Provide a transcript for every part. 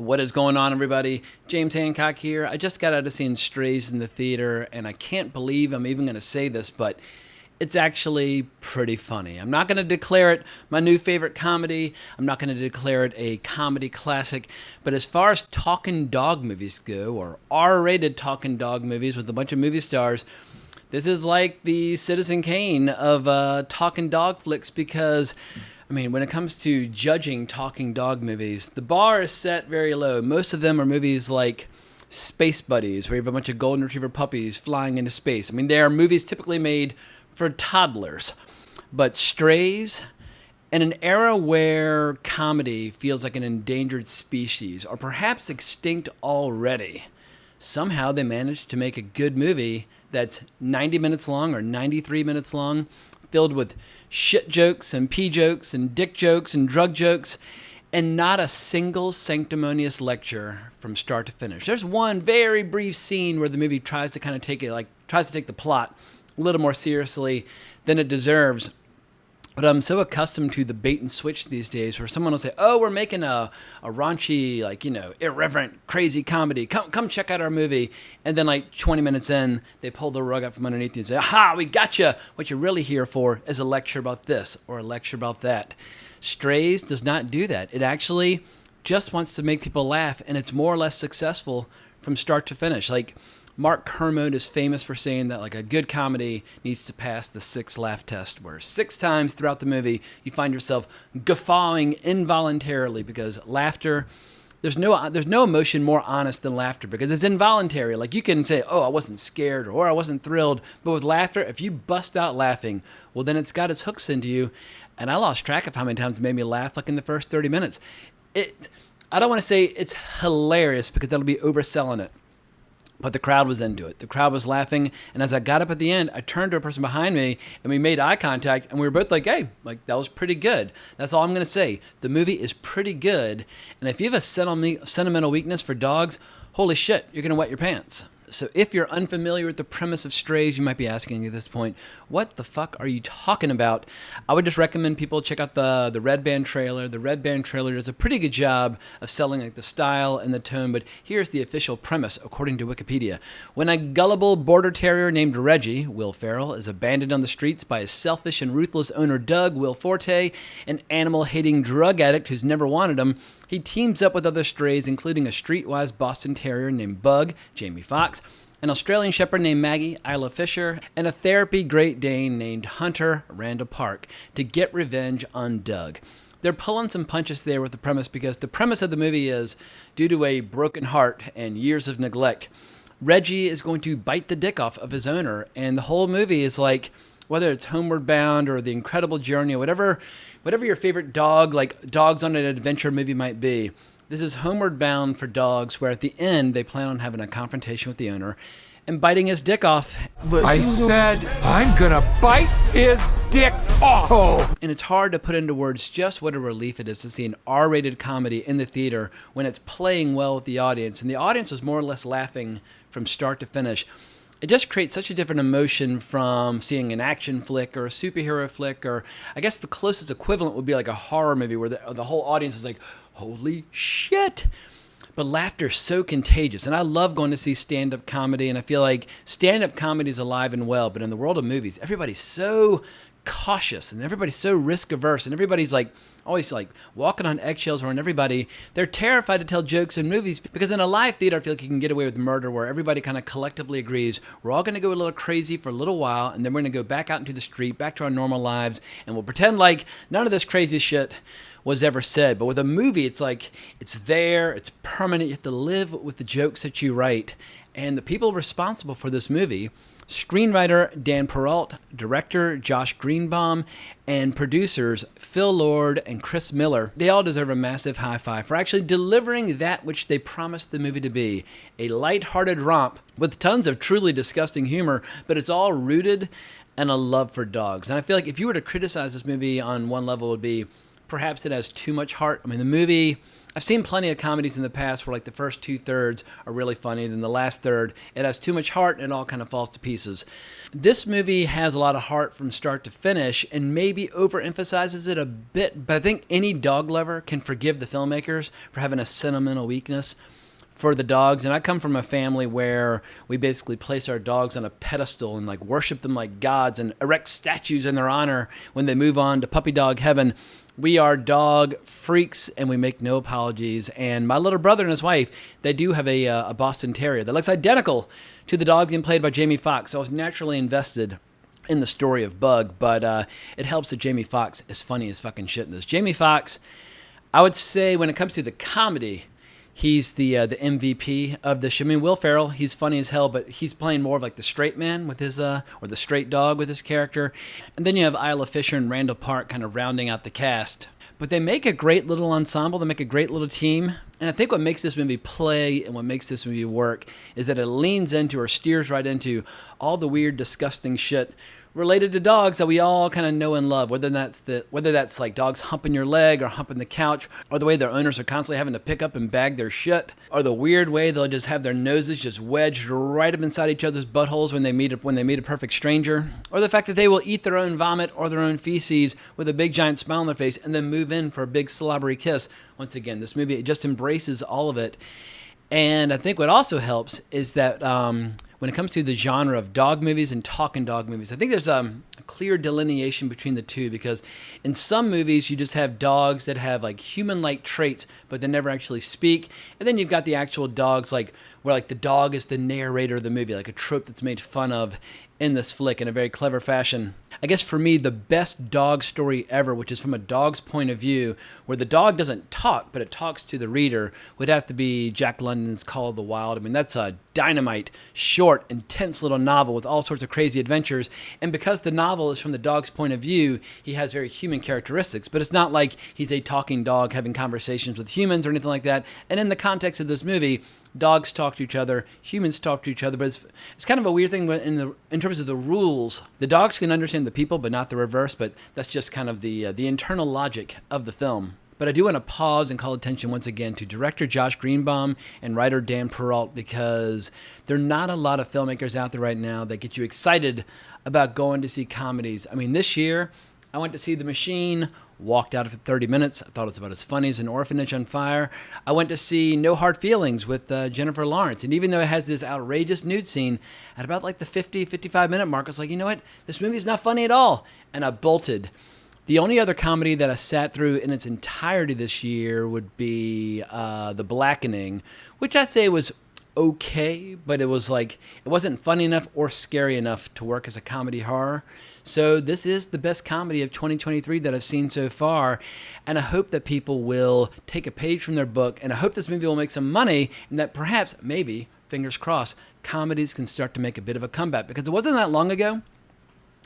What is going on, everybody? James Hancock here. I just got out of seeing Strays in the theater, and I can't believe I'm even going to say this, but it's actually pretty funny. I'm not going to declare it my new favorite comedy. I'm not going to declare it a comedy classic. But as far as talking dog movies go, or R-rated talking dog movies with a bunch of movie stars, this is like the Citizen Kane of talking dog flicks because, I mean, when it comes to judging talking dog movies, the bar is set very low. Most of them are movies like Space Buddies, where you have a bunch of golden retriever puppies flying into space. I mean, they are movies typically made for toddlers. But Strays, in an era where comedy feels like an endangered species, or perhaps extinct already, somehow they managed to make a good movie that's 90 minutes long or 93 minutes long, filled with shit jokes and pee jokes and dick jokes and drug jokes, and not a single sanctimonious lecture from start to finish. There's one very brief scene where the movie tries to kind of take the plot a little more seriously than it deserves. But I'm so accustomed to the bait and switch these days where someone will say, oh, we're making a raunchy, irreverent, crazy comedy. Come check out our movie. And then 20 minutes in, they pull the rug out from underneath you and say, aha, we got you. What you're really here for is a lecture about this or a lecture about that. Strays does not do that. It actually just wants to make people laugh, and it's more or less successful from start to finish. Mark Kermode is famous for saying that a good comedy needs to pass the 6 laugh test, where 6 times throughout the movie you find yourself guffawing involuntarily because laughter, there's no emotion more honest than laughter because it's involuntary. You can say, oh, I wasn't scared or I wasn't thrilled, but with laughter, if you bust out laughing, well, then it's got its hooks into you. And I lost track of how many times it made me laugh in the first 30 minutes. I don't want to say it's hilarious because that'll be overselling it. But the crowd was into it. The crowd was laughing. And as I got up at the end, I turned to a person behind me and we made eye contact. And we were both like, hey, that was pretty good. That's all I'm going to say. The movie is pretty good. And if you have a sentimental weakness for dogs, holy shit, you're going to wet your pants. So if you're unfamiliar with the premise of Strays, you might be asking at this point, what the fuck are you talking about? I would just recommend people check out the Red Band trailer. The Red Band trailer does a pretty good job of selling the style and the tone, but here's the official premise according to Wikipedia. When a gullible border terrier named Reggie, Will Ferrell, is abandoned on the streets by his selfish and ruthless owner Doug, Will Forte, an animal-hating drug addict who's never wanted him, he teams up with other strays, including a streetwise Boston Terrier named Bug, Jamie Foxx, an Australian Shepherd named Maggie, Isla Fisher, and a therapy Great Dane named Hunter, Randall Park, to get revenge on Doug. They're pulling some punches there with the premise because the premise of the movie is, due to a broken heart and years of neglect, Reggie is going to bite the dick off of his owner, and the whole movie is whether it's Homeward Bound or The Incredible Journey or whatever your favorite dogs on an adventure movie might be, this is Homeward Bound for dogs, where at the end they plan on having a confrontation with the owner and biting his dick off. I said I'm gonna bite his dick off. Oh. And it's hard to put into words just what a relief it is to see an R-rated comedy in the theater when it's playing well with the audience. And the audience was more or less laughing from start to finish. It just creates such a different emotion from seeing an action flick or a superhero flick, or I guess the closest equivalent would be a horror movie where the whole audience is like, holy shit. But laughter is so contagious, and I love going to see stand-up comedy, and I feel like stand-up comedy is alive and well, but in the world of movies, everybody's so cautious, and everybody's so risk-averse, and everybody's always walking on eggshells around everybody. They're terrified to tell jokes in movies because in a live theater, I feel like you can get away with murder where everybody kind of collectively agrees, we're all going to go a little crazy for a little while, and then we're going to go back out into the street, back to our normal lives, and we'll pretend like none of this crazy shit was ever said. But with a movie, it's it's there, it's permanent. You have to live with the jokes that you write. And the people responsible for this movie, screenwriter Dan Perrault, director Josh Greenbaum, and producers Phil Lord and Chris Miller, they all deserve a massive high five for actually delivering that which they promised the movie to be, a lighthearted romp with tons of truly disgusting humor, but it's all rooted in a love for dogs. And I feel like if you were to criticize this movie on one level, it would be perhaps it has too much heart. I mean, the movie, I've seen plenty of comedies in the past where like the first 2/3 are really funny, then the last third, it has too much heart and it all kind of falls to pieces. This movie has a lot of heart from start to finish and maybe overemphasizes it a bit, but I think any dog lover can forgive the filmmakers for having a sentimental weakness for the dogs. And I come from a family where we basically place our dogs on a pedestal and like worship them like gods and erect statues in their honor when they move on to puppy dog heaven. We are dog freaks and we make no apologies. And my little brother and his wife, they do have a Boston Terrier that looks identical to the dog being played by Jamie Foxx. So I was naturally invested in the story of Bug, but it helps that Jamie Foxx is funny as fucking shit in this. Jamie Foxx, I would say when it comes to the comedy, he's the MVP of the show. I mean, Will Ferrell, he's funny as hell, but he's playing more of like the straight man with his, or the straight dog with his character. And then you have Isla Fisher and Randall Park kind of rounding out the cast. But they make a great little ensemble. They make a great little team. And I think what makes this movie play and what makes this movie work is that it leans into or steers right into all the weird, disgusting shit related to dogs that we all kind of know and love, whether that's like dogs humping your leg or humping the couch, or the way their owners are constantly having to pick up and bag their shit, or the weird way they'll just have their noses just wedged right up inside each other's buttholes when they meet a perfect stranger, or the fact that they will eat their own vomit or their own feces with a big giant smile on their face and then move in for a big slobbery kiss. Once again, this movie, it just embraces all of it. And I think what also helps is that when it comes to the genre of dog movies and talking dog movies, I think there's a clear delineation between the two, because in some movies you just have dogs that have like human-like traits but they never actually speak, and then you've got the actual dogs like where like the dog is the narrator of the movie, like a trope that's made fun of in this flick in a very clever fashion. I guess for me, the best dog story ever, which is from a dog's point of view, where the dog doesn't talk, but it talks to the reader, would have to be Jack London's Call of the Wild. I mean, that's a dynamite, short, intense little novel with all sorts of crazy adventures. And because the novel is from the dog's point of view, he has very human characteristics, but it's not like he's a talking dog having conversations with humans or anything like that. And in the context of this movie, dogs talk to each other, humans talk to each other, but it's kind of a weird thing in terms of the rules. The dogs can understand the people, but not the reverse, but that's just kind of the internal logic of the film. But I do want to pause and call attention once again to director Josh Greenbaum and writer Dan Perrault, because there are not a lot of filmmakers out there right now that get you excited about going to see comedies. I mean, this year, I went to see The Machine, walked out after 30 minutes. I thought it was about as funny as An Orphanage on Fire. I went to see No Hard Feelings with Jennifer Lawrence. And even though it has this outrageous nude scene, at about like the 55-minute mark, I was like, you know what? This movie's not funny at all. And I bolted. The only other comedy that I sat through in its entirety this year would be The Blackening, which I'd say was okay, but it wasn't funny enough or scary enough to work as a comedy horror. So this is the best comedy of 2023 that I've seen so far, and I hope that people will take a page from their book, and I hope this movie will make some money, and that perhaps, maybe, fingers crossed, comedies can start to make a bit of a comeback, because it wasn't that long ago,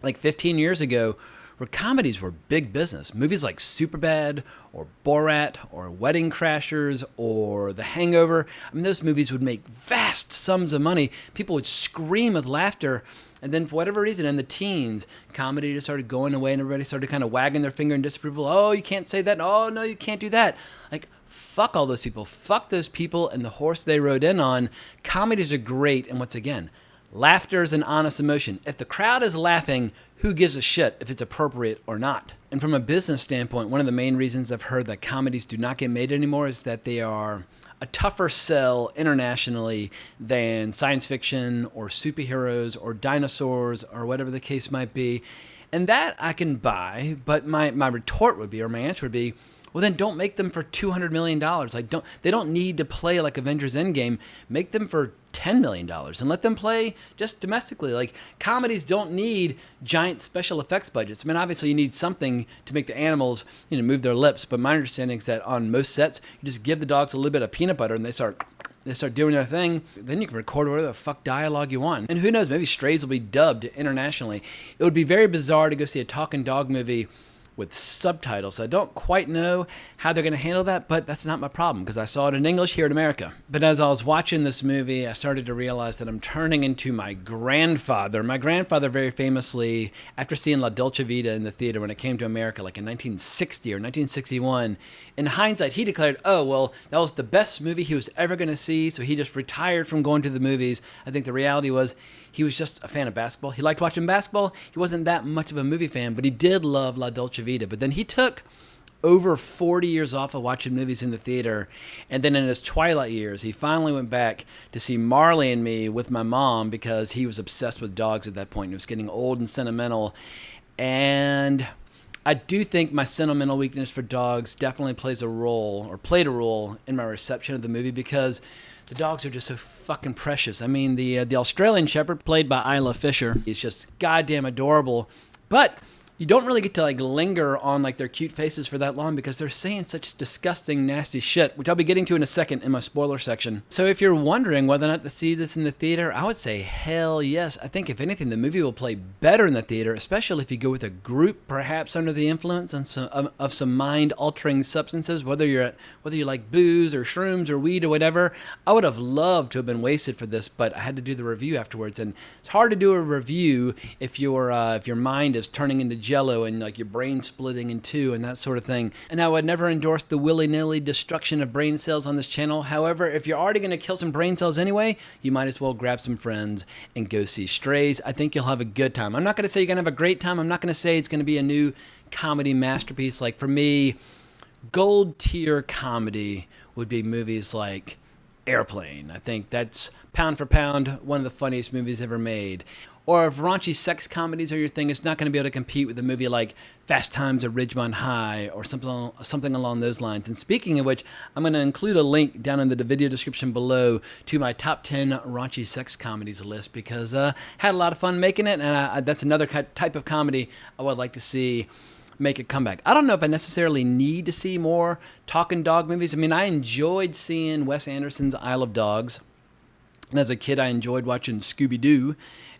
like 15 years ago, where comedies were big business. Movies like Superbad or Borat or Wedding Crashers or The Hangover, I mean, those movies would make vast sums of money. People would scream with laughter. And then for whatever reason, in the teens, comedy just started going away and everybody started kind of wagging their finger in disapproval. Oh, you can't say that. Oh, no, you can't do that. Like, fuck all those people. Fuck those people and the horse they rode in on. Comedies are great. And once again, laughter is an honest emotion. If the crowd is laughing, who gives a shit if it's appropriate or not? And from a business standpoint, one of the main reasons I've heard that comedies do not get made anymore is that they are a tougher sell internationally than science fiction or superheroes or dinosaurs or whatever the case might be. And that I can buy, but my retort would be, or my answer would be, well, then don't make them for $200 million. Like, they don't need to play like Avengers Endgame. Make them for $10 million and let them play just domestically. Like, comedies don't need giant special effects budgets. I mean, obviously you need something to make the animals, move their lips. But my understanding is that on most sets, you just give the dogs a little bit of peanut butter and they start doing their thing. Then you can record whatever the fuck dialogue you want. And who knows, maybe Strays will be dubbed internationally. It would be very bizarre to go see a talking dog movie with subtitles. I don't quite know how they're going to handle that, but that's not my problem because I saw it in English here in America. But as I was watching this movie, I started to realize that I'm turning into my grandfather. My grandfather very famously, after seeing La Dolce Vita in the theater when it came to America, like in 1960 or 1961, in hindsight, he declared, oh, well, that was the best movie he was ever going to see, so he just retired from going to the movies. I think the reality was he was just a fan of basketball. He liked watching basketball. He wasn't that much of a movie fan, but he did love La Dolce Vita. But then he took over 40 years off of watching movies in the theater. And then in his twilight years, he finally went back to see Marley and Me with my mom because he was obsessed with dogs at that point. He was getting old and sentimental. And I do think my sentimental weakness for dogs definitely played a role in my reception of the movie because the dogs are just so fucking precious. I mean, the Australian Shepherd, played by Isla Fisher, is just goddamn adorable. But you don't really get to like linger on like their cute faces for that long because they're saying such disgusting, nasty shit, which I'll be getting to in a second in my spoiler section. So if you're wondering whether or not to see this in the theater, I would say hell yes. I think if anything, the movie will play better in the theater, especially if you go with a group, perhaps under the influence of some mind-altering substances, whether you like booze or shrooms or weed or whatever. I would have loved to have been wasted for this, but I had to do the review afterwards, and it's hard to do a review if your mind is turning into jello and like your brain splitting in two and that sort of thing. And I would never endorse the willy-nilly destruction of brain cells on this channel. However, if you're already going to kill some brain cells anyway, you might as well grab some friends and go see Strays. I think you'll have a good time. I'm not going to say you're going to have a great time. I'm not going to say it's going to be a new comedy masterpiece. Like for me, gold tier comedy would be movies like Airplane. I think that's pound for pound one of the funniest movies ever made. Or if raunchy sex comedies are your thing, it's not going to be able to compete with a movie like Fast Times at Ridgemont High or something along those lines. And speaking of which, I'm going to include a link down in the video description below to my top 10 raunchy sex comedies list because I had a lot of fun making it, and that's another type of comedy I would like to see make a comeback. I don't know if I necessarily need to see more talking dog movies. I mean, I enjoyed seeing Wes Anderson's Isle of Dogs. And as a kid, I enjoyed watching Scooby-Doo.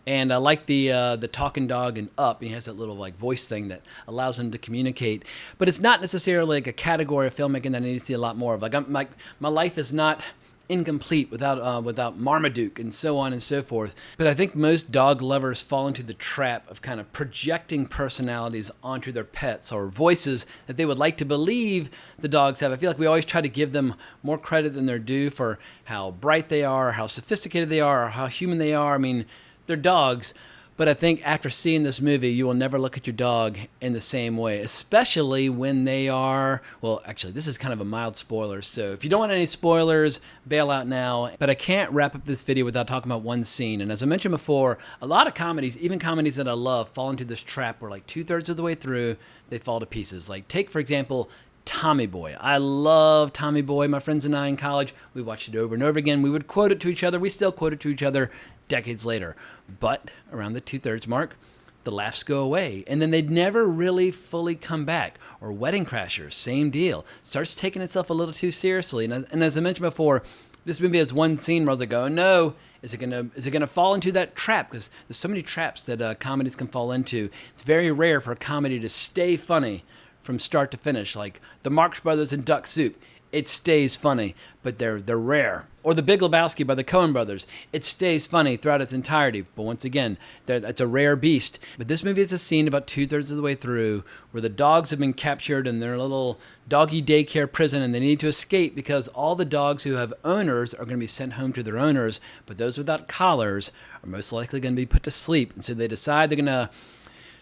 And I like the talking dog in Up. He has that little like voice thing that allows him to communicate. But it's not necessarily like a category of filmmaking that I need to see a lot more of. Like my life is not incomplete without Marmaduke and so on and so forth. But I think most dog lovers fall into the trap of kind of projecting personalities onto their pets or voices that they would like to believe the dogs have. I feel like we always try to give them more credit than they're due for how bright they are, how sophisticated they are, or how human they are. I mean, they're dogs, but I think after seeing this movie, you will never look at your dog in the same way, especially when they are, well, actually, this is kind of a mild spoiler, so if you don't want any spoilers, bail out now. But I can't wrap up this video without talking about one scene, and as I mentioned before, a lot of comedies, even comedies that I love, fall into this trap where like 2/3 of the way through, they fall to pieces. Like take, for example, Tommy Boy. I love Tommy Boy. My friends and I in college, we watched it over and over again. We would quote it to each other. We still quote it to each other decades later. But around the 2/3 mark, the laughs go away. And then they'd never really fully come back. Or Wedding Crashers, same deal. Starts taking itself a little too seriously. And as I mentioned before, this movie has one scene where I was like, oh no, is it gonna fall into that trap? Because there's so many traps that comedies can fall into. It's very rare for a comedy to stay funny from start to finish, like the Marx Brothers and Duck Soup. It stays funny, but they're rare. Or The Big Lebowski by the Coen Brothers. It stays funny throughout its entirety, but once again, that's a rare beast. But this movie has a scene about 2/3 of the way through where the dogs have been captured in their little doggy daycare prison, and they need to escape because all the dogs who have owners are going to be sent home to their owners, but those without collars are most likely going to be put to sleep. And so they decide they're going to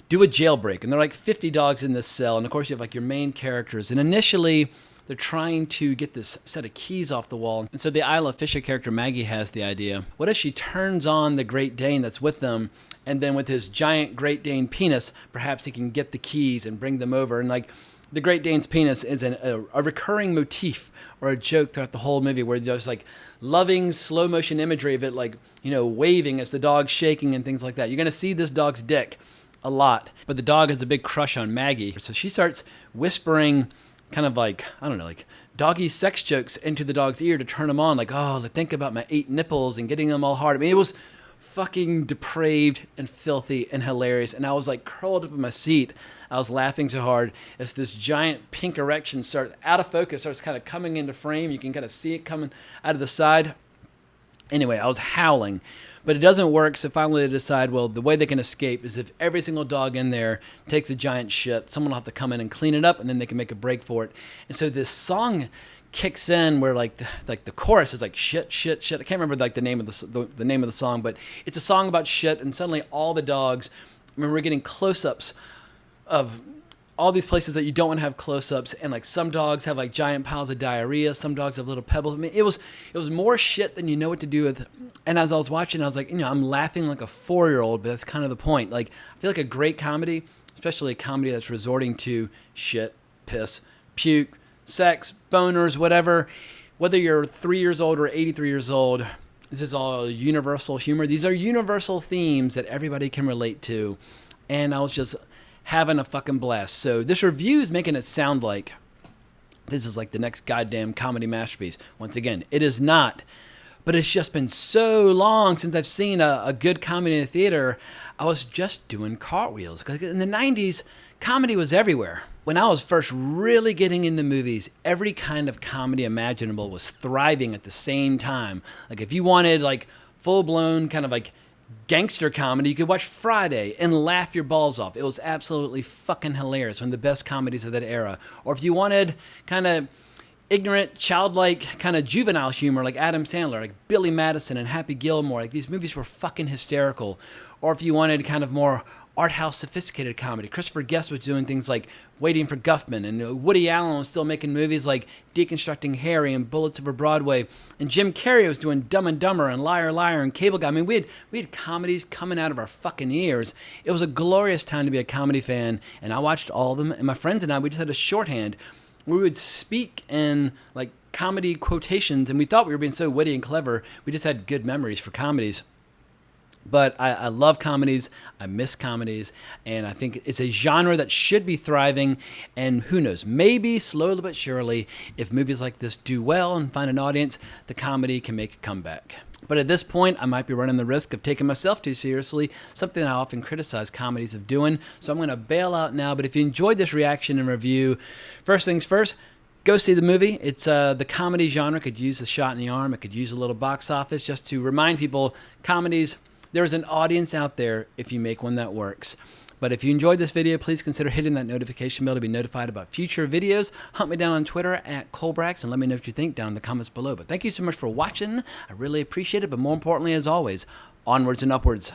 do a jailbreak, and there are like 50 dogs in this cell, and of course you have like your main characters, and initially they're trying to get this set of keys off the wall. And so the Isla Fisher character, Maggie, has the idea. What if she turns on the Great Dane that's with them, and then with his giant Great Dane penis, perhaps he can get the keys and bring them over. And like the Great Dane's penis is a recurring motif or a joke throughout the whole movie where there's like loving slow motion imagery of it, like, you know, waving as the dog's shaking and things like that. You're going to see this dog's dick a lot, but the dog has a big crush on Maggie. So she starts whispering kind of like, I don't know, like doggy sex jokes into the dog's ear to turn him on. Like, oh, think about my 8 nipples and getting them all hard. I mean, it was fucking depraved and filthy and hilarious. And I was like curled up in my seat. I was laughing so hard as this giant pink erection starts out of focus, starts kind of coming into frame. You can kind of see it coming out of the side. Anyway, I was howling, but it doesn't work. So finally they decide, well, the way they can escape is if every single dog in there takes a giant shit, someone will have to come in and clean it up, and then they can make a break for it. And so this song kicks in where like the chorus is like shit, shit, shit. I can't remember like the name of the name of the song, but it's a song about shit. And suddenly all the dogs, I remember we're getting close-ups of all these places that you don't want to have close-ups, and like some dogs have like giant piles of diarrhea, some dogs have little pebbles. I mean, it was more shit than you know what to do with. And as I was watching, I was like, I'm laughing like a 4-year-old, but that's kind of the point. Like, I feel like a great comedy, especially a comedy that's resorting to shit, piss, puke, sex, boners, whatever, whether you're 3 years old or 83 years old, this is all universal humor. These are universal themes that everybody can relate to. And I was just having a fucking blast. So this review is making it sound like this is like the next goddamn comedy masterpiece. Once again, it is not. But it's just been so long since I've seen a good comedy in the theater. I was just doing cartwheels. Because in the 90s, comedy was everywhere. When I was first really getting into movies, every kind of comedy imaginable was thriving at the same time. Like if you wanted like full-blown kind of like gangster comedy, you could watch Friday and laugh your balls off. It was absolutely fucking hilarious. One of the best comedies of that era. Or if you wanted kind of ignorant, childlike, kind of juvenile humor like Adam Sandler, like Billy Madison and Happy Gilmore, like these movies were fucking hysterical. Or if you wanted kind of more art house sophisticated comedy, Christopher Guest was doing things like Waiting for Guffman, and Woody Allen was still making movies like Deconstructing Harry and Bullets Over Broadway, and Jim Carrey was doing Dumb and Dumber and Liar Liar and Cable Guy. I mean, we had comedies coming out of our fucking ears. It was a glorious time to be a comedy fan, and I watched all of them, and my friends and I, we just had a shorthand. We would speak in like comedy quotations, and we thought we were being so witty and clever. We just had good memories for comedies. But I love comedies, I miss comedies, and I think it's a genre that should be thriving, and who knows, maybe slowly but surely, if movies like this do well and find an audience, the comedy can make a comeback. But at this point, I might be running the risk of taking myself too seriously, something I often criticize comedies of doing, so I'm going to bail out now. But if you enjoyed this reaction and review, first things first, go see the movie. It's the comedy genre could use a shot in the arm, it could use a little box office, just to remind people, comedies, there's an audience out there if you make one that works. But if you enjoyed this video, please consider hitting that notification bell to be notified about future videos. Hunt me down on Twitter at Colbrax and let me know what you think down in the comments below. But thank you so much for watching. I really appreciate it. But more importantly, as always, onwards and upwards.